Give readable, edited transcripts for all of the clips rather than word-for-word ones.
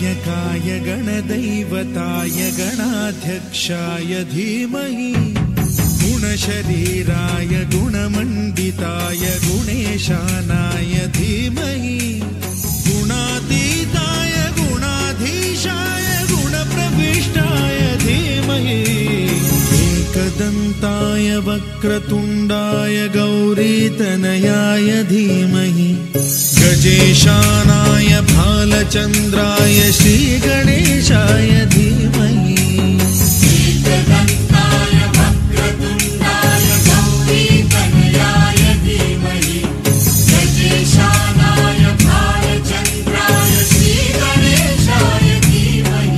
गणनायकाय गणदैवताय गणाध्यक्षाय धीमहि गुणशरीराय गुणमण्डिताय गुणेशानाय धीमहि गुणातीताय गुणाधीशाय गुणप्रविष्टाय धीमहि एकदन्ताय वक्रतुण्डाय गौरीतनयाय धीमहि गजेशानाय भालचन्द्राय श्रीगणेशाय धीमहि एकदन्ताय वक्रतुण्डाय गौरीतनयाय धीमहि गजेशानाय भालचन्द्राय श्रीगणेशाय धीमहि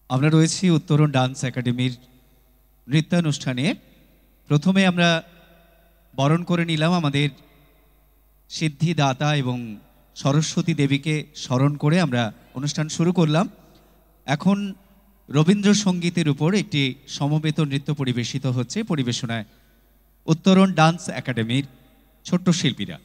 আমরা রয়েছি উত্তরণ ডান্স একাডেমির নৃত্যানুষ্ঠানে। প্রথমে আমরা বরণ করে নিলাম আমাদের সিদ্ধিদাতা এবং সরস্বতী দেবীকে স্মরণ করে আমরা অনুষ্ঠান শুরু করলাম। এখন রবীন্দ্রসঙ্গীতের উপর একটি সমবেত নৃত্য পরিবেশিত হচ্ছে, পরিবেশনায় উত্তরণ ডান্স একাডেমির ছোট্ট শিল্পীরা।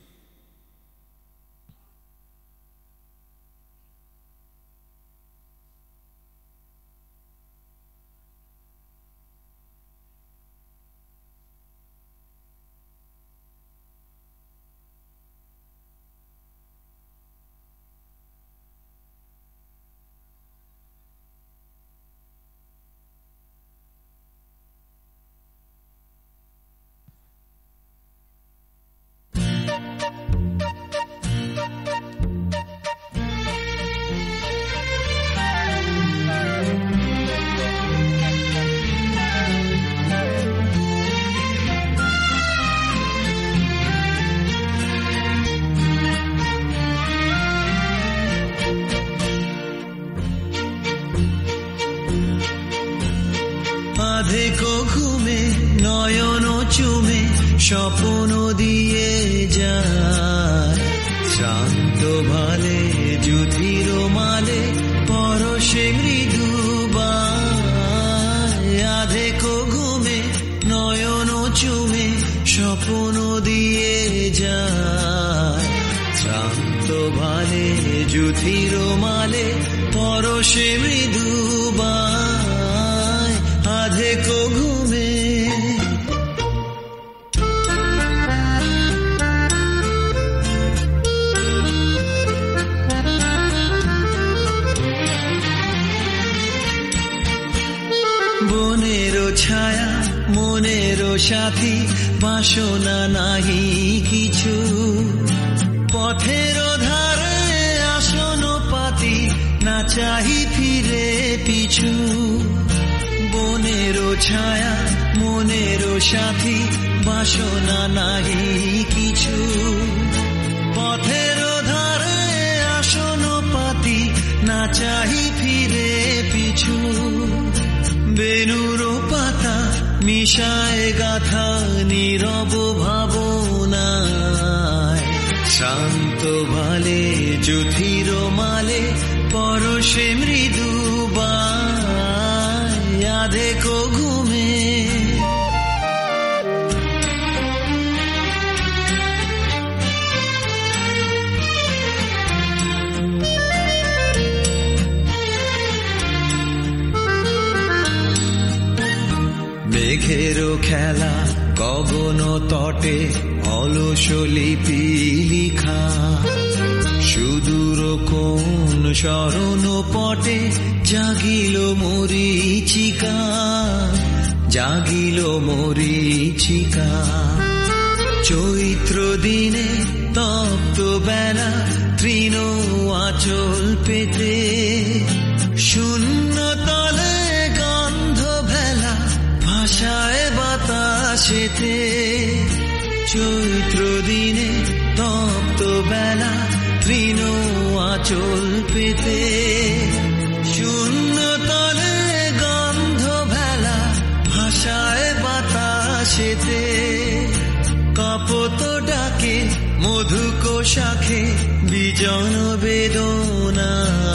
আধেকো ঘুমে নয়ন চুমে স্বপ্ন দিয়ে যায়, শান্ত ভালে যুধির মালে পরশে মৃদুবায়। আধেকো ঘুমে নয়ন চুমে স্বপ্ন দিয়ে যায়, শান্ত ভালে যুধির মালে পরশে মৃদুবায়। আধেকো ঘুমে বনেরও ছায়া মনেরও সাথী, বাসনা নাহি কিছু, পথের ধারে আসন পাতি, না চাহি ফিরে পিছু। বনেরও ছায়া মনেরও সাথী, বাসনা নাহি কিছু, পথের ধারে আসন পাতি, না চাহি ফিরে পিছু। বেনুর পাতা মিশায় গাথা নীরব ভাবনায়, শান্ত ভালে যুধির মালে পরশে মৃদুবায়। আধেকো ঘুমে মেঘেরও খেলা গগন তটে, অলস লিপি লিখা, সুদূর কোন শরণ পটে জাগিল মরীচিকা, জাগিল মরীচিকা। চৈত্র দিনে তপ্ত বেলা তৃণ আঁচল পেতে, শূন্য তলে গন্ধ ভেলা ভাষায় বাতাসেতে। চৈত্র দিনে তপ্ত বেলা তৃণ আঁচল পেতে, শূন্য তলে গন্ধ ভেলা ভাষায় বাতাসেতে। কপত ডাকে মধুক শাখে বিজন বেদনায়,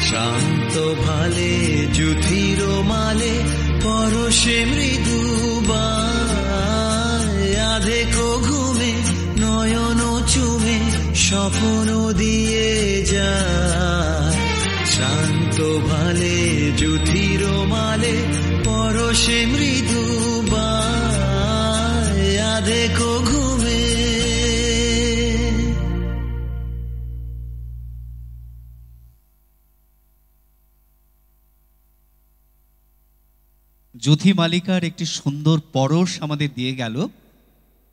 শান্ত ভালে যুধির মালে পরশে মৃদুবায়। আধেকো ঘুমে নয়ন চুমে স্বপ্ন দিয়ে যায়, শান্ত ভালে যুধির মালে পরশে মৃদুবায়। আধেকো ঘুমে যুথি মালিকার একটি সুন্দর পরশ আমাদের দিয়ে গেল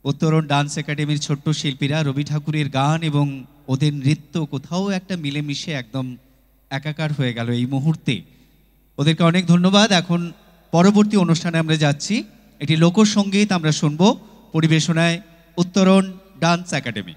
উত্তরণ ডান্স একাডেমির ছোট্ট শিল্পীরা। রবি ঠাকুরের গান এবং ওদের নৃত্য কোথাও একটা মিলেমিশে একদম একাকার হয়ে গেল এই মুহূর্তে। ওদেরকে অনেক ধন্যবাদ। এখন পরবর্তী অনুষ্ঠানে আমরা যাচ্ছি, এটি লোকসঙ্গীত আমরা শুনব, পরিবেশনায় উত্তরণ ডান্স একাডেমি।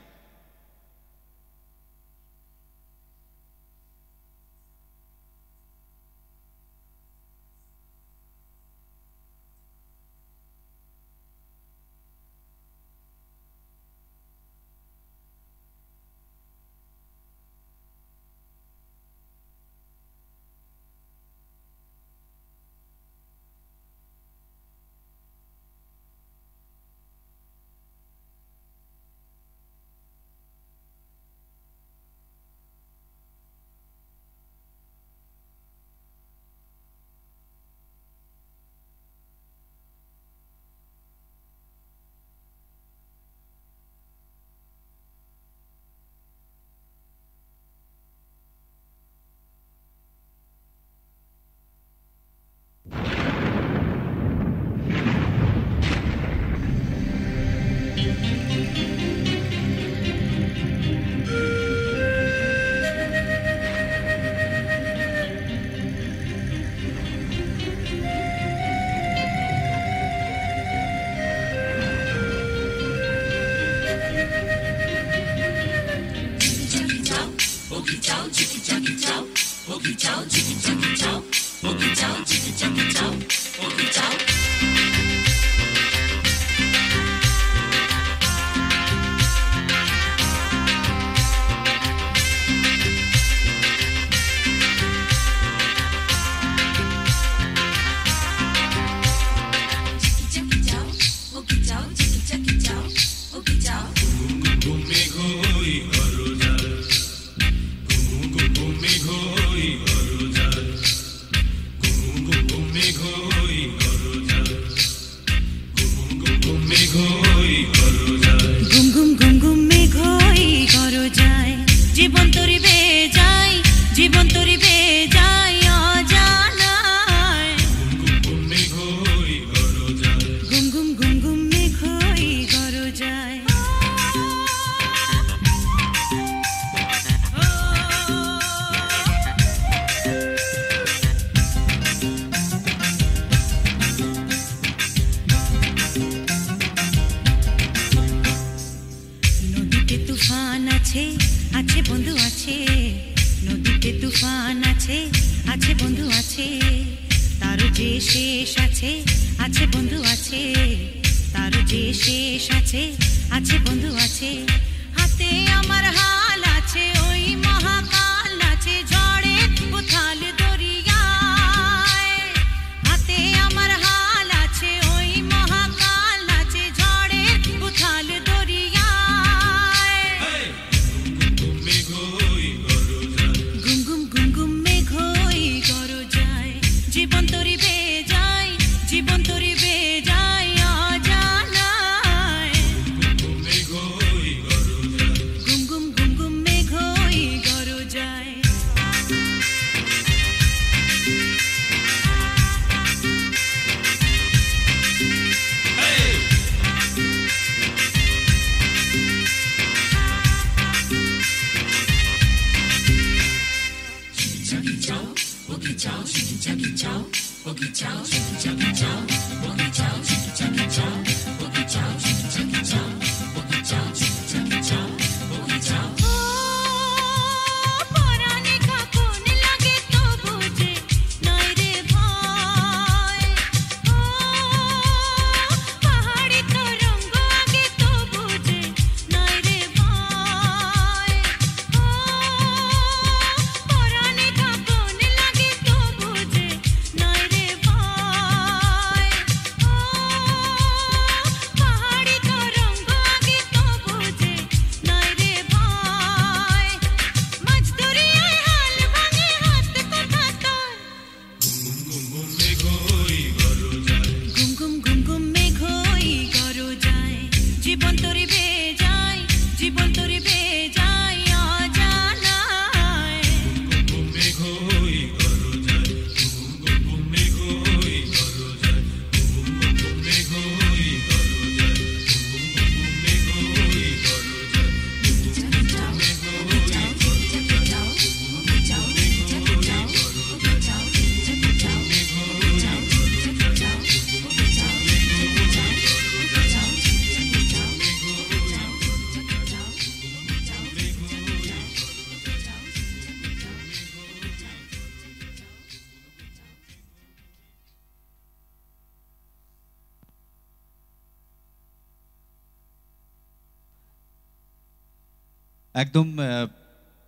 একদম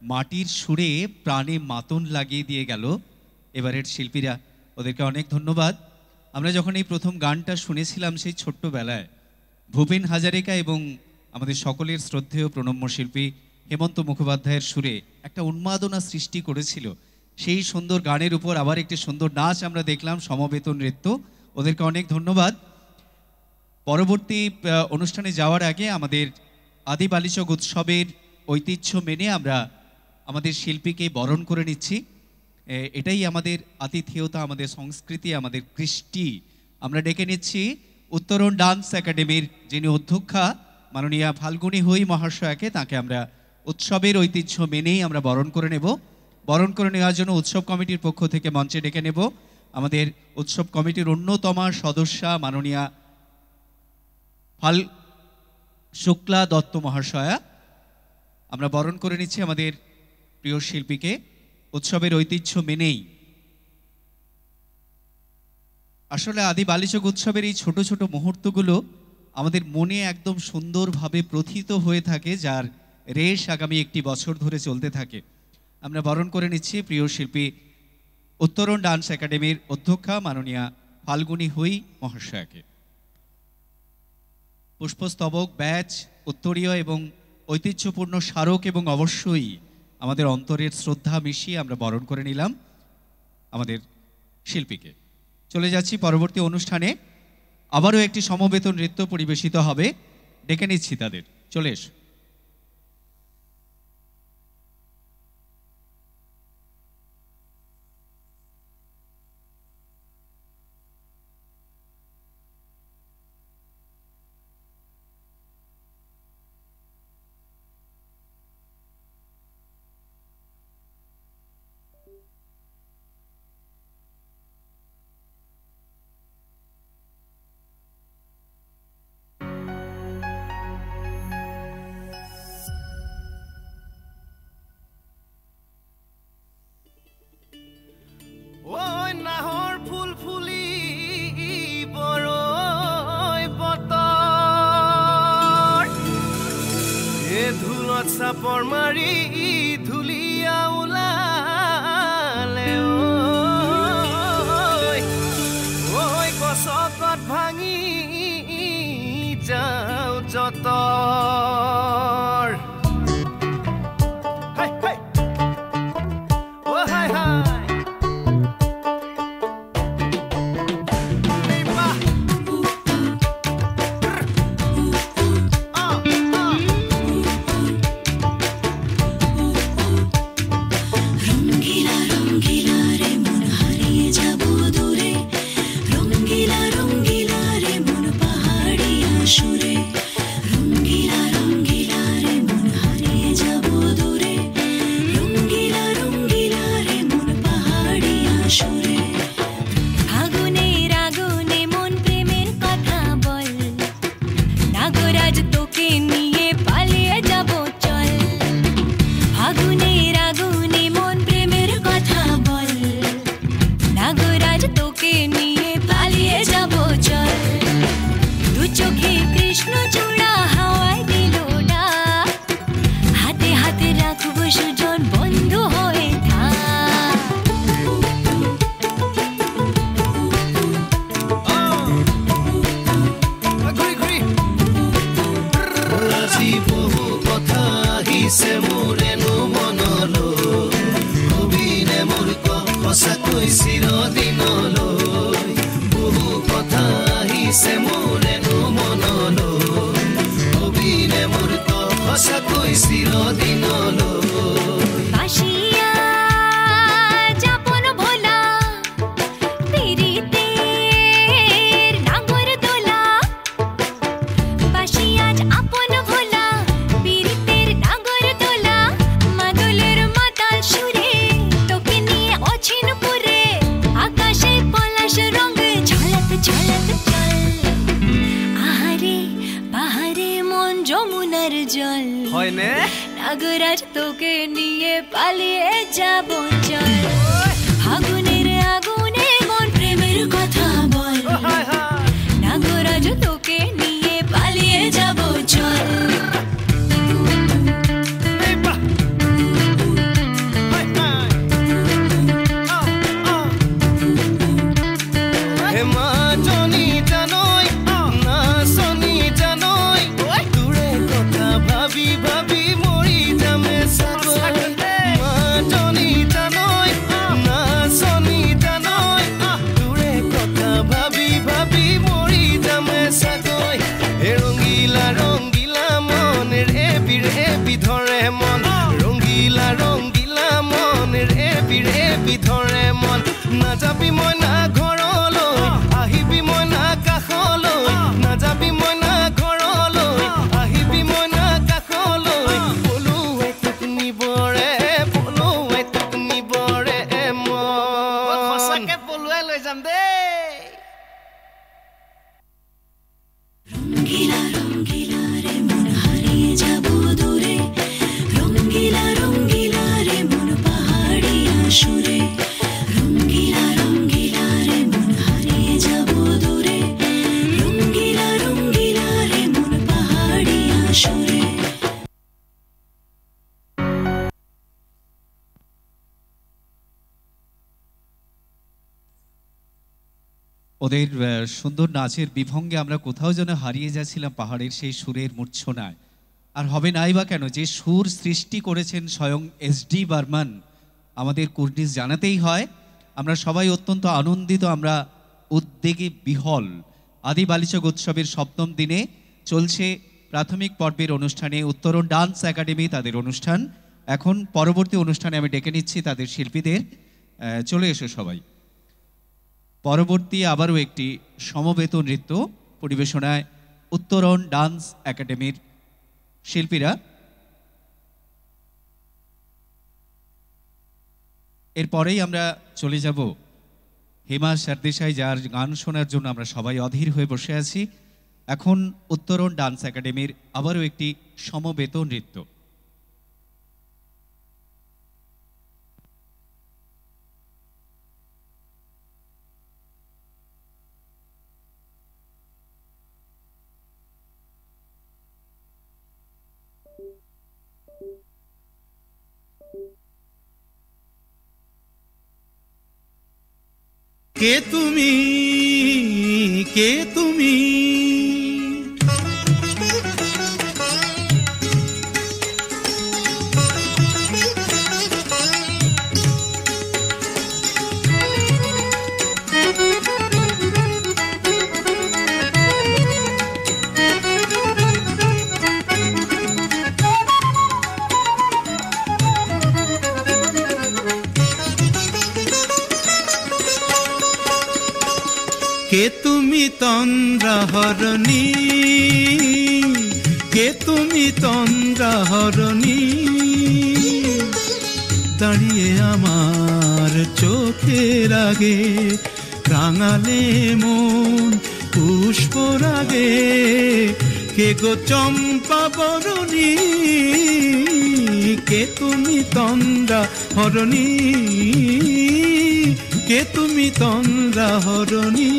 মাটির সুরে প্রাণে মাতন লাগিয়ে দিয়ে গেল এবারের শিল্পীরা, ওদেরকে অনেক ধন্যবাদ। আমরা যখন এই প্রথম গানটা শুনেছিলাম সেই ছোট্টবেলায়, ভূপেন হাজারিকা এবং আমাদের সকলের শ্রদ্ধেয় প্রণম্য শিল্পী হেমন্ত মুখোপাধ্যায়ের সুরে একটা উন্মাদনা সৃষ্টি করেছিল। সেই সুন্দর গানের উপর আবার একটি সুন্দর নাচ আমরা দেখলাম, সমবেত নৃত্য, ওদেরকে অনেক ধন্যবাদ। পরবর্তী অনুষ্ঠানে যাওয়ার আগে আমাদের আদি বালিচক উৎসবের ঐতিহ্য মেনে আমরা আমাদের শিল্পীকে বরণ করে নিচ্ছি। এটাই আমাদের আতিথেয়তা, আমাদের সংস্কৃতি, আমাদের কৃষ্টি। আমরা ডেকে নিচ্ছি উত্তরণ ডান্স একাডেমির যিনি অধ্যক্ষা মাননীয়া ফাল্গুনী হই মহাশয়াকে, তাকে আমরা উৎসবের ঐতিহ্য মেনেই আমরা বরণ করে নেব। বরণ করে নেওয়ার জন্য উৎসব কমিটির পক্ষ থেকে মঞ্চে ডেকে নেব আমাদের উৎসব কমিটির অন্যতমা সদস্যা মাননীয়া শুক্লা দত্ত মহাশয়া। আমরা বরণ করে নিচ্ছি আমাদের প্রিয় শিল্পীকে উৎসবের ঐতিহ্য মেনেই। আসলে আদি বালিচক উৎসবের এই ছোট ছোট মুহূর্তগুলো আমাদের মনে একদম সুন্দরভাবে প্রথিত হয়ে থাকে, যার রেশ আগামী একটি বছর ধরে চলতে থাকে। আমরা বরণ করে নিচ্ছি প্রিয় শিল্পী উত্তরণ ডান্স একাডেমির অধ্যক্ষা মাননীয়া ফাল্গুনী হুই মহাশয়াকে। পুষ্পস্তবক, ব্যাচ, উত্তরীয় এবং ঐতিহ্যপূর্ণ স্মারক এবং অবশ্যই আমাদের অন্তরের শ্রদ্ধা মিশিয়ে আমরা বরণ করে নিলাম আমাদের শিল্পীকে। চলে যাচ্ছি পরবর্তী অনুষ্ঠানে। আবারও একটি সমবেত নৃত্য পরিবেশিত হবে, ডেকে নিচ্ছি তাদের, চলে এসো। চাপৰ মাৰি ধুলিয়া ওলালে ঐ গছকত ভাঙি যাওঁ যতৰ নাগরাজ তোকে নিয়ে পালিয়ে যাব চল আগুনের আগুনে মন প্রেমের কথা বল নাগরাজ তোকে নিয়ে পালিয়ে যাব চল ধৰে মন নাযাবি মই না ঘৰলৈ আহিবি মই না কাষলৈ নাযাবি মই না ঘৰলৈ আহিবি মই না কাষলৈ পলুৱাই তোক নিবৰে মন সঁচাকে পলুৱাই লৈ যাম দেই ৰংগিলা ৰংগিলা ৰে মন হাৰিয়ে যাব দূৰে ৰংগিলা ৰংগিলা ৰে ওদের সুন্দর নাচের বিভঙ্গে আমরা কোথাও যেন হারিয়ে যাচ্ছিলাম পাহাড়ের সেই সুরের মূর্ছনায়। আর হবে নাই বা কেন, যে সুর সৃষ্টি করেছেন স্বয়ং এসডি বর্মন, আমাদের কুর্নিশ জানাতেই হয়। আমরা সবাই অত্যন্ত আনন্দিত, আমরা উদ্বেগে বিহল। আদি বালিচক উৎসবের 7ম দিনে চলছে প্রাথমিক পর্বের অনুষ্ঠানে উত্তরণ ডান্স একাডেমি তাদের অনুষ্ঠান। এখন পরবর্তী অনুষ্ঠানে আমি ডেকে নিচ্ছি তাদের শিল্পীদের। চলে এসো সবাই। পরবর্তী আবারও একটি সমবেত নৃত্য পরিবেশনায় উত্তরণ ডান্স একাডেমির শিল্পীরা। এরপরেই আমরা চলে যাব হেমা সরদেশাই, যার গান শোনার জন্য আমরা সবাই অধীর হয়ে বসে আছি। এখন উত্তরণ ডান্স একাডেমির আবারও একটি সমবেত নৃত্য। কে তুমি, কে তুমি, কে তুমি তন্দ্রাহরণী, কে তুমি তন্দ্রাহরণী, দাঁড়িয়ে আমার চোখের আগে রাঙালে মন পুষ্পরাগে। কে গো চম্পা বরণী, কে তুমি তন্দ্রাহরণী, কে তুমি তন্দ্রাহরণী।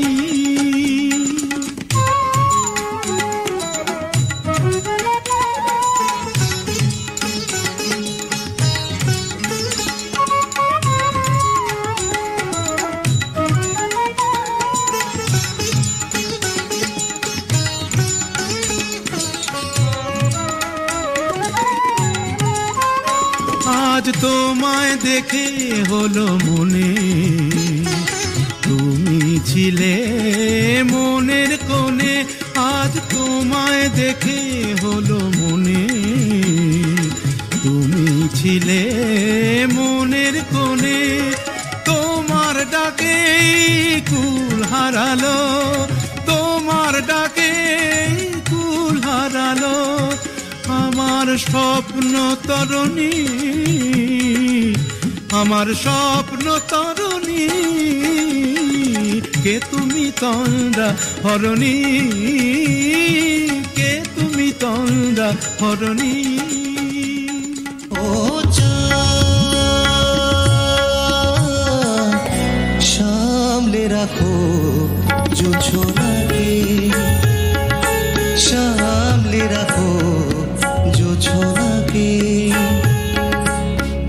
আজ তোমায় দেখে হলো মনে, তুমি ছিলে মনের কোণে। আজ তোমায় দেখে হলো মনে, তুমি ছিলে মনের কোণে। তোমার ডাকে কুল হারালো, তোমার ডাকে কুল হারালো আমার স্বপ্ন তরণী, আমার স্বপ্ন তরণী। কে তুমি তন্দ্রাহরণী, কে তুমি তন্দ্রাহরণী। ও চাঁদ, সামলে রাখো জোছনাকে, সামলে রাখো জোছনাকে।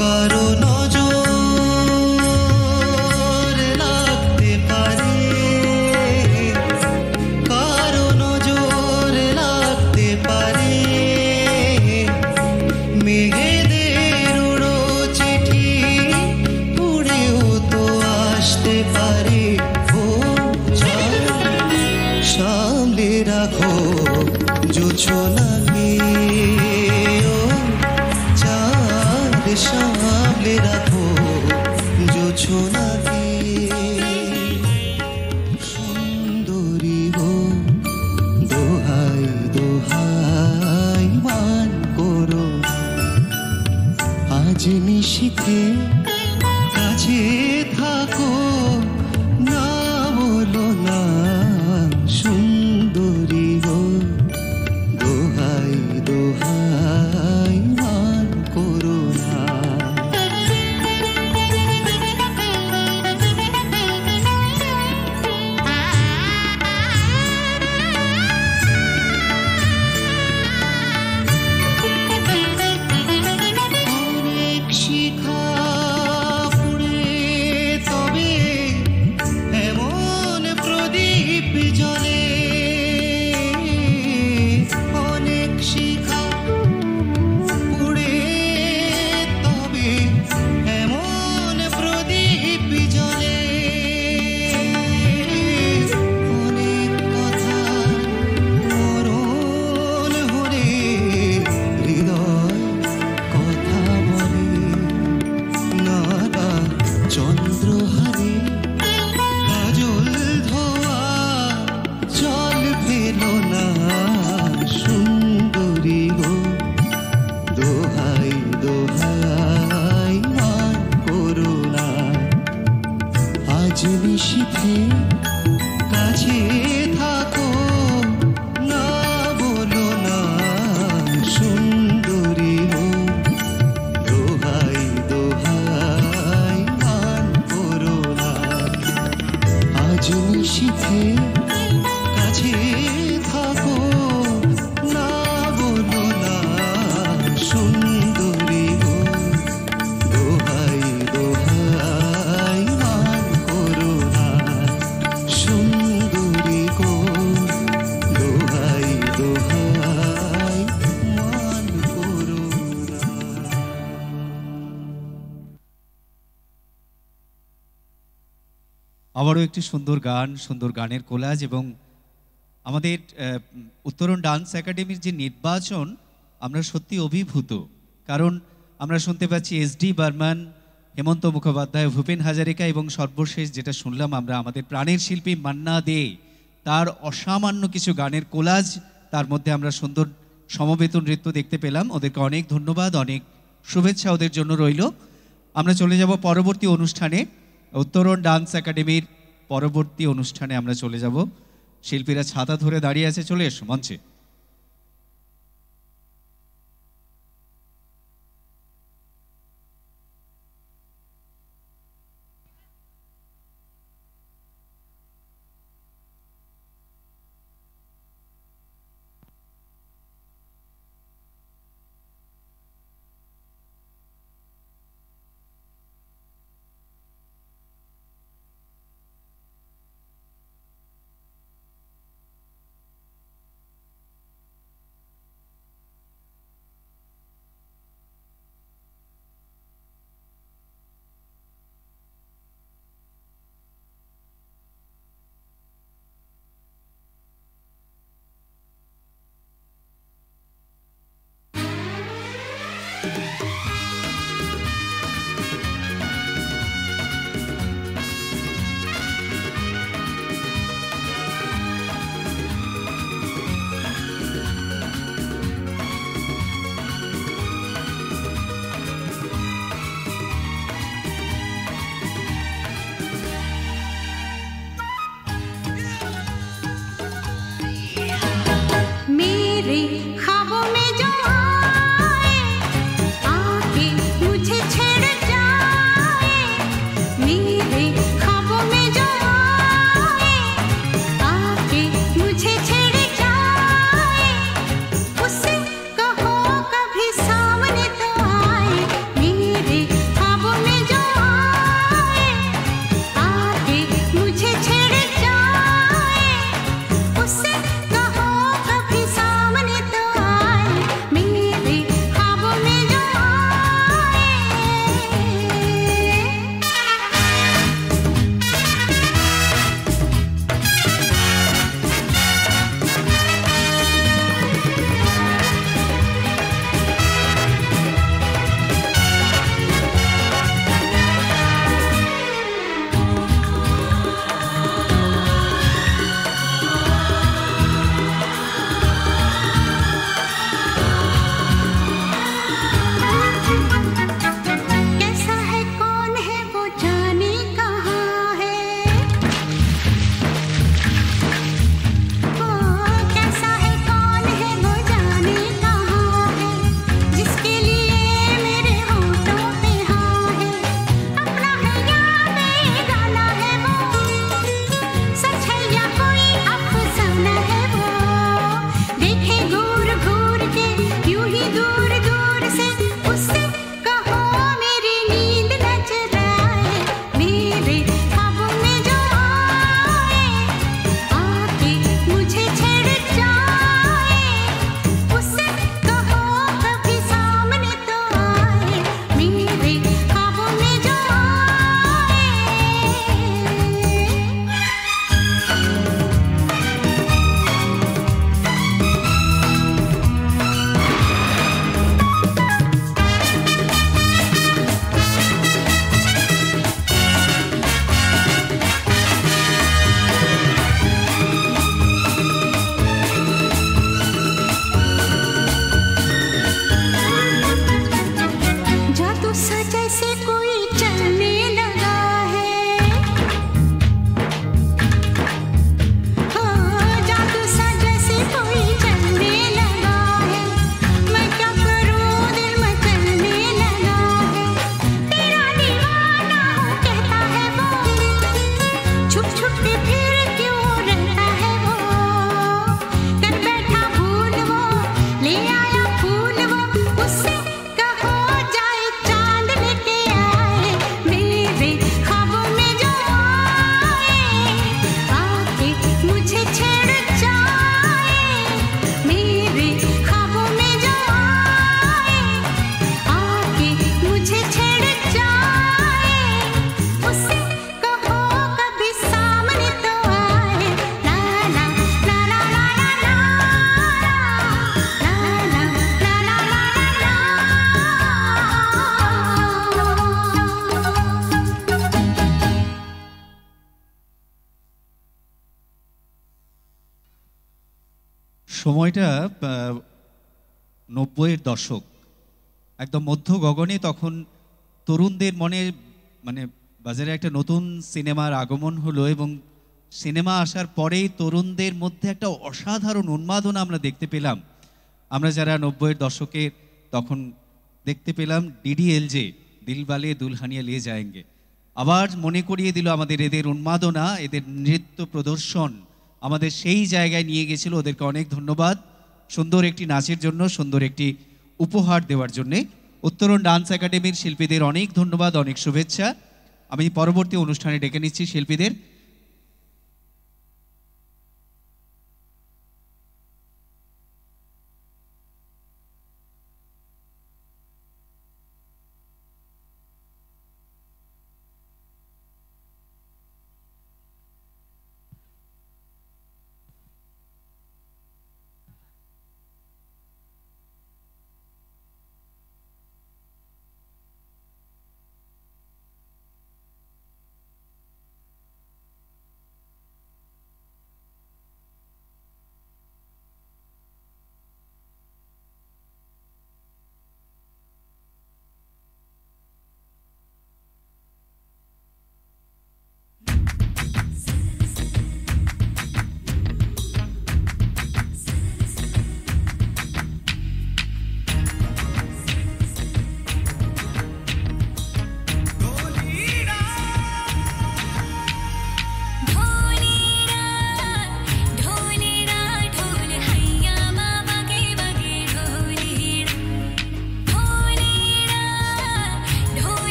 কারো নজর লাগতে পারে, কারো নজর লাগতে পারে। মেঘেদের উড়ো চিঠি উড়েও তো আসতে পারে। ও চাঁদ, সামলে রাখো জোছনাকে, ও চাঁদ সামলে রাখো জোছনাকে। সুন্দরী গো দোহাই দোহাই মান করো, আজ নিশীথে কাছে থাকো, না বলো না। সুন্দরী গো দোহাই আবারও একটি সুন্দর গান, সুন্দর গানের কোলাজ। এবং আমাদের উত্তরণ ডান্স একাডেমির যে নির্বাচন, আমরা সত্যি অভিভূত। কারণ আমরা শুনতে পাচ্ছি এসডি বর্মন, হেমন্ত মুখোপাধ্যায়, ভূপেন হাজারিকা এবং সর্বশেষ যেটা শুনলাম আমরা আমাদের প্রাণের শিল্পী মান্না দে, তার অসামান্য কিছু গানের কোলাজ, তার মধ্যে আমরা সুন্দর সমবেত নৃত্য দেখতে পেলাম। ওদেরকে অনেক ধন্যবাদ, অনেক শুভেচ্ছা ওদের জন্য রইল। আমরা চলে যাব পরবর্তী অনুষ্ঠানে, উত্তরণ ডান্স একাডেমির পরবর্তী অনুষ্ঠানে আমরা চলে যাব। শিল্পীরা ছাতা ধরে দাঁড়িয়ে আছে, চলে এসো মঞ্চে। उससे कहो कभी सामने तो সময়টা 90-এর দশক, একদম মধ্য গগনে। তখন তরুণদের মনে মানে বাজারে একটা নতুন সিনেমার আগমন হলো এবং সিনেমা আসার পরেই তরুণদের মধ্যে একটা অসাধারণ উন্মাদনা আমরা দেখতে পেলাম। আমরা যারা 90-এর দশকের তখন দেখতে পেলাম ডিডিএলজে, দিলবালে দুলহানিয়া লে যায়েঙ্গে। আবার মনে করিয়ে দিল আমাদের এদের উন্মাদনা, এদের নৃত্য প্রদর্শন আমাদের সেই জায়গায় নিয়ে গেছিল। ওদেরকে অনেক ধন্যবাদ সুন্দর একটি নাচের জন্য, সুন্দর একটি উপহার দেওয়ার জন্যে। উত্তরণ ডান্স একাডেমির শিল্পীদের অনেক ধন্যবাদ, অনেক শুভেচ্ছা। আমি পরবর্তী অনুষ্ঠানে ডেকে নিচ্ছি শিল্পীদের।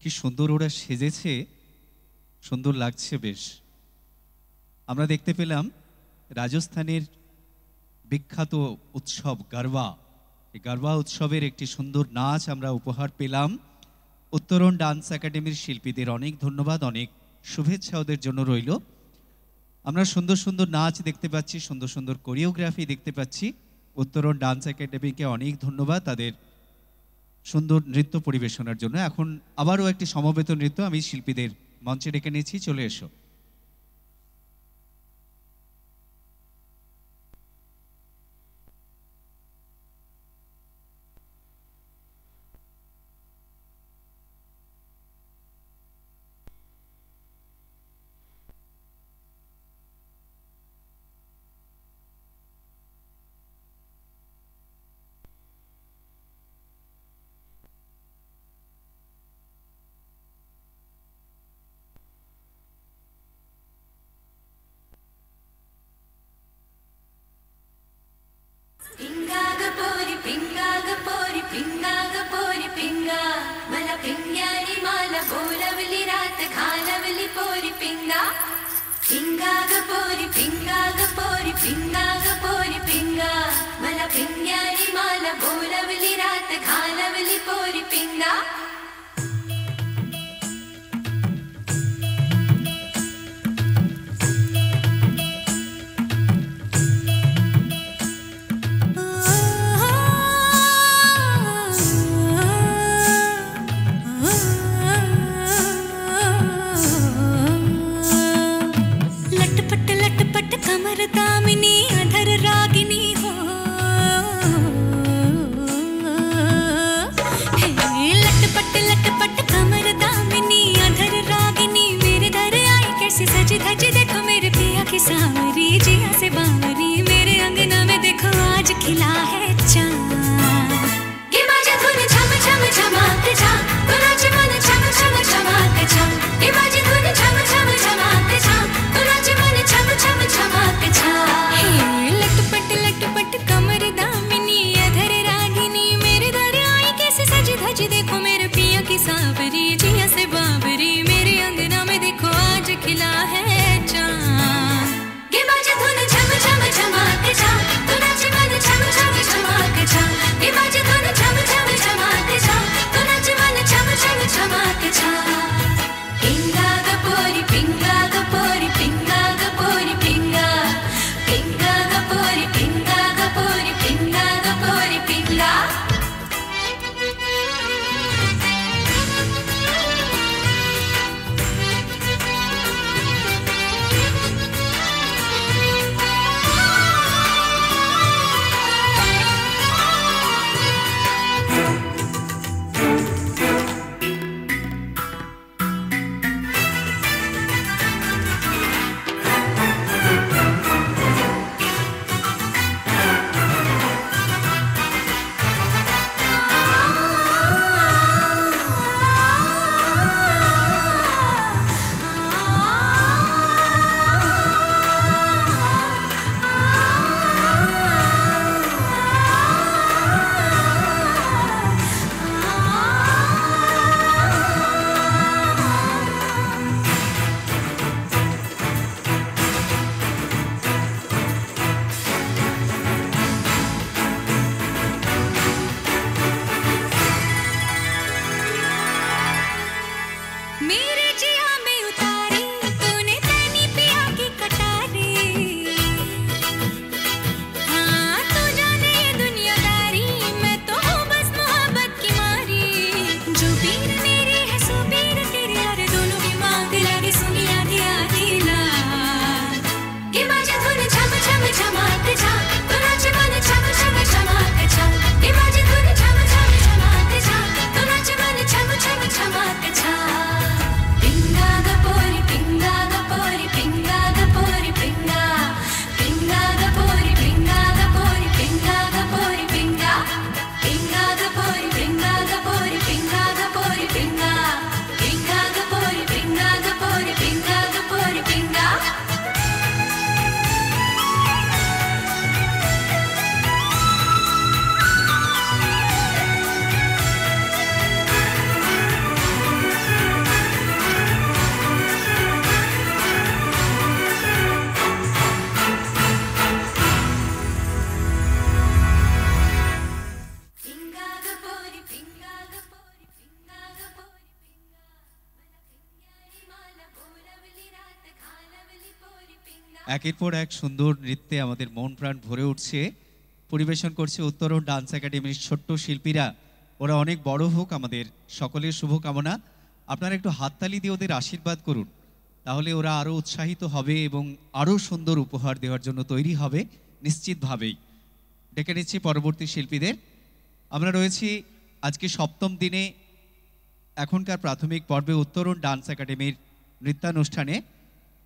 কি সুন্দর ওরা সেজেছে, সুন্দর লাগছে বেশ। আমরা দেখতে পেলাম রাজস্থানের বিখ্যাত উৎসব গরবা, এই গরবা উৎসবের একটি সুন্দর নাচ আমরা উপহার পেলাম। উত্তরণ ডান্স একাডেমির শিল্পীদের অনেক ধন্যবাদ, অনেক শুভেচ্ছা ওদের জন্য রইল। আমরা সুন্দর সুন্দর নাচ দেখতে পাচ্ছি, সুন্দর সুন্দর কোরিওগ্রাফি দেখতে পাচ্ছি। উত্তরণ ডান্স একাডেমিকে অনেক ধন্যবাদ তাদের সুন্দর নৃত্য পরিবেশনার জন্য। এখন আবারও একটি সমবেত নৃত্য আমি শিল্পীদের মঞ্চে ডেকে নিয়েছি, চলে এসো। Pingagapuri, pingagapuri, pingagapuri, pinga. Mala pingyani mala bolavli raat khanavli puri pinga. Pingagapuri, pingagapuri, pingagapuri, pinga. Mala pingyani mala bolavli raat khanavli puri pinga. कमर दामिनी अधर रागिनी हो একের পর এক সুন্দর নৃত্যে আমাদের মন প্রাণ ভরে উঠছে। পরিবেশন করছে উত্তরণ ডান্স একাডেমির ছোট্ট শিল্পীরা। ওরা অনেক বড় হোক, আমাদের সকলের শুভকামনা। আপনারা একটু হাততালি দিয়ে ওদের আশীর্বাদ করুন, তাহলে ওরা আরও উৎসাহিত হবে এবং আরও সুন্দর উপহার দেওয়ার জন্য তৈরি হবে নিশ্চিতভাবেই। ডেকে নিচ্ছি পরবর্তী শিল্পীদের। আমরা রয়েছি আজকে সপ্তম দিনে এখনকার প্রাথমিক পর্বে উত্তরণ ডান্স একাডেমির নৃত্যানুষ্ঠানে।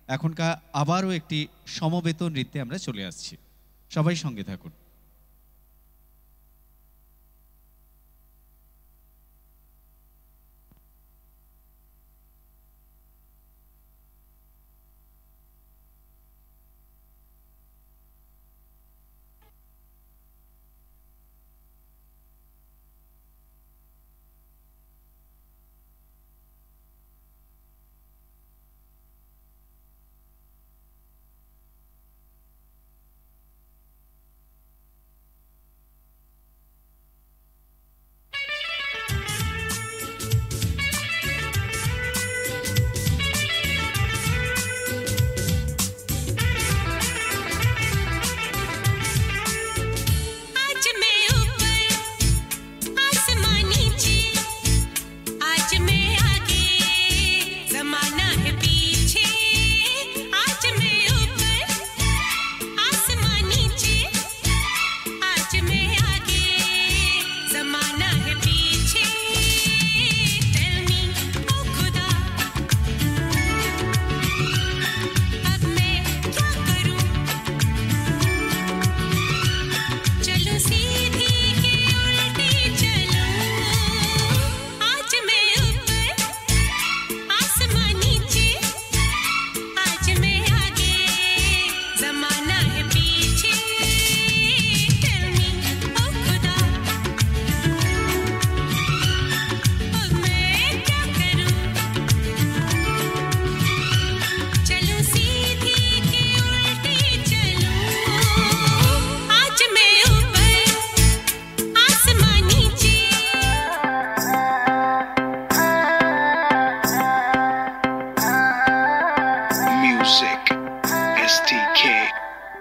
এখনকার আবারও একটি সমবেত নৃত্যে আমরা চলে আসছি, সবাই সঙ্গে থাকুন।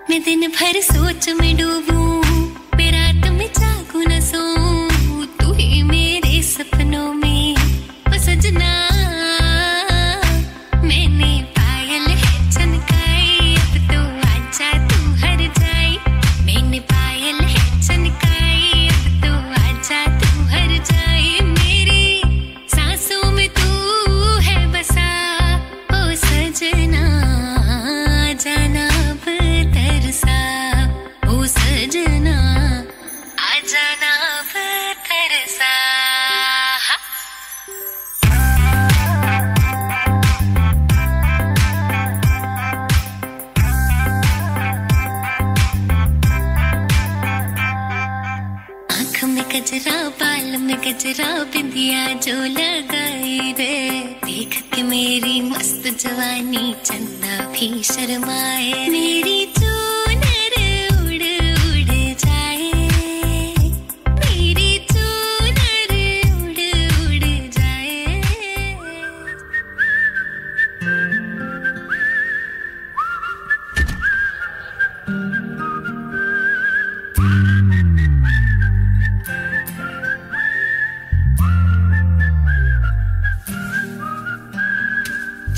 मैं दिन भर सोच में डूबूं, मैं रात में जागूं न सोऊं, तू ही मेरे सपनों में ओ सजना। मैंने पायल है चनकाई, अब तो आजा तू हर जाए। मैंने पायल है चनकाई, अब तो आजा तू हर जाए। मेरी सांसों में तू है बसा ओ सजना, जाना तरसा ओ सजना, आ जाना तरसा। आँख में गजरा, बाल में गजरा, बिंदिया जो लगाई रे, देख के मेरी मस्त जवानी चंदा भी शर्माए। मेरी चूनर उड़ उड़ जाए, मेरी चूनर उड़ उड़ जाए।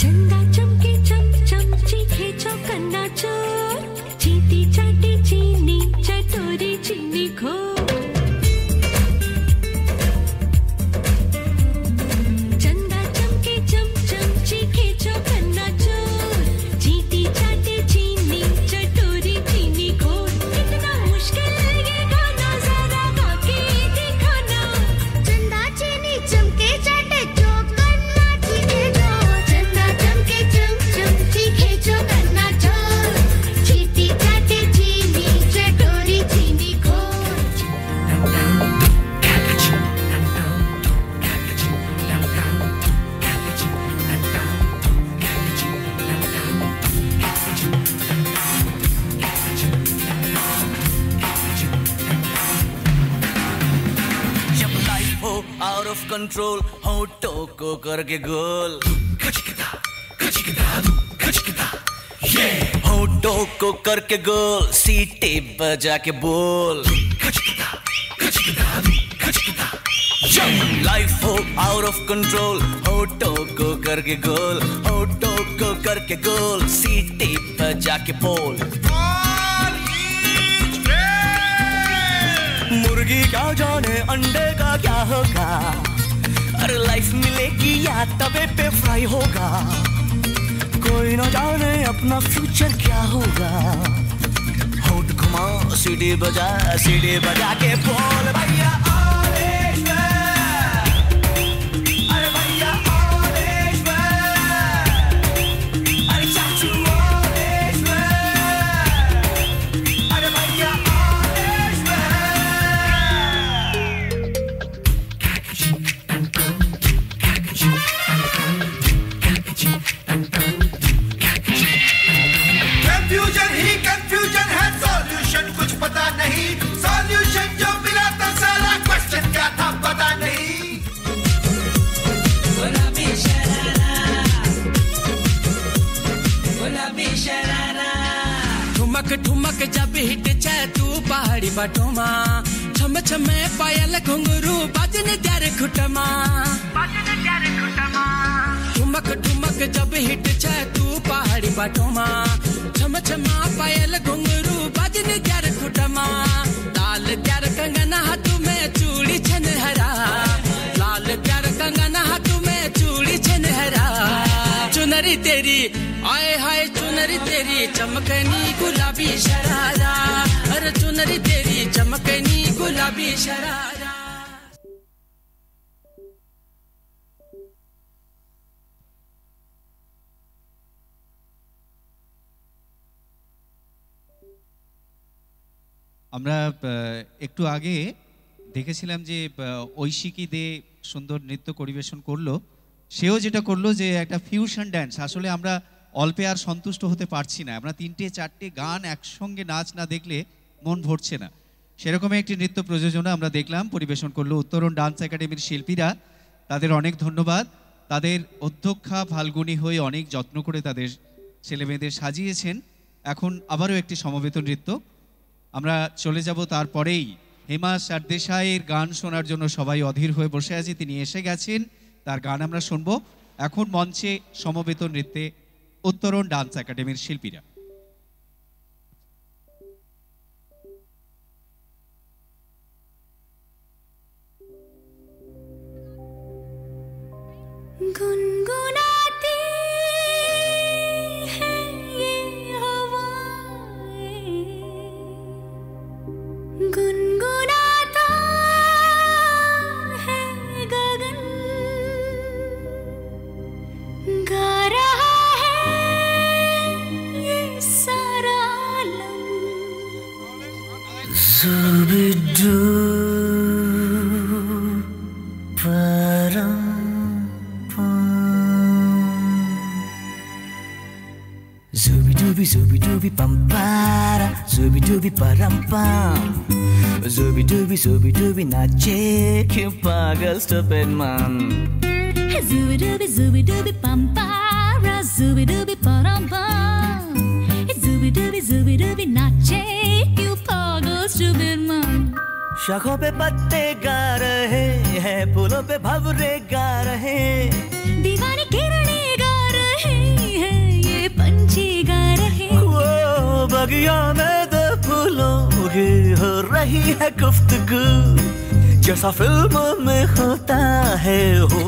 चंदा चमके चम चम, चीखे चौकन्ना चोर, चीटी चाटी चीनी चटोरी चीनी खो। चंदा चमके चम चम, चीखे चौकन्ना चोर, चीटी चाटी चीनी चटोरी चीनी खो। कितना मुश्किल ये गाना, जरा गा के दिखाना। चंदा चीनी चमके चाटे चौकन्ना चीखे जो, चंदा चमके चम चम, चीखे चौकन्ना चोर, चीटी चाटे चीनी चटोरी चीनी खो। जब लाइफ हो आउट ऑफ कंट्रोल, होठों को करके गोल, होठों को करके गोल सीटी बजा के बोल लाइफ हो आउट ऑफ कंट्रोल होठों को करके गोल होठों को करके गोल सीटी बजा के बोल मुर्गी क्या जाने अंडे का क्या होगा अरे लाइफ मिलेगी या तवे पे फ्राई होगा कोई न जाने अपना फ्यूचर क्या होगा होठ घुमा सीढ़ी बजा के बोल भैया अरे भैया अरे चाचू अरे भैया कंफ्यूजन ही कंफ्यूजन है सॉल्यूशन कुछ पता नहीं सॉल्यूशन जो मिला था सारा क्वेश्चन क्या था पता नहीं ठुमक ठुमक जब हिट चाहे तू पहाड़ी बाटोमा छम छमे पायल घुंगरू बाजने त्यारे खुटमा ठुमक ठुमक जब हिट चाहे तू पहाड़ी बाटोमा छम छमा पायल घुंगरू बाजने त्यारे खुटमा लाल त्यार कंगना हाथ में चूड़ी छनहरा लाल त्यार कंगना हाथ में चूड़ी छनहरा चुनरी तेरी आए हाय चुनरी तेरी चमकनी गुलाबी शरारा अरे चुनरी तेरी चमकनी गुलाबी शरारा আমরা একটু আগে দেখেছিলাম যে ঐশিকী দে সুন্দর নৃত্য পরিবেশন করলো সেও যেটা করলো যে একটা ফিউশন ড্যান্স আসলে আমরা অল্পে আর সন্তুষ্ট হতে পারছি না আমরা 3-4টে গান একসঙ্গে নাচ না দেখলে মন ভরছে না সেরকমই একটি নৃত্য প্রযোজনা আমরা দেখলাম পরিবেশন করলো উত্তরণ ডান্স একাডেমির শিল্পীরা তাদের অনেক ধন্যবাদ তাদের অধ্যক্ষা ফাল্গুনী হয়ে অনেক যত্ন করে তাদের ছেলেমেয়েদের সাজিয়েছেন এখন আবারও একটি সমবেত নৃত্য আমরা চলে যাব তারপরেই হেমা সারদেশাইয়ের গান শোনার জন্য সবাই অধীর হয়ে বসে আছে তিনি এসে গেছেন তার গান আমরা শুনবো এখন মঞ্চে সমবেত নৃত্যে উত্তরণ ডান্স একাডেমির শিল্পীরা गुनगुनाती है ये हवाएं गुनगुनाता है गगन गा रहा है ये सारा आलम Zubidu param Zubi pampara Zubi param pam Zubi nache kyun pagal stupid man Zubi pampara Zubi param pam Zubi nache क्यों पागल stupid man शाखों पे पत्ते गा रहे हैं फूलों पे भंवरे गा रहे दीवानी किरणें गा रहे हैं ये पंछी गा रहे वो बगिया में दो फूलों की हो रही है गुफ्तगू जैसा फिल्म में होता है हो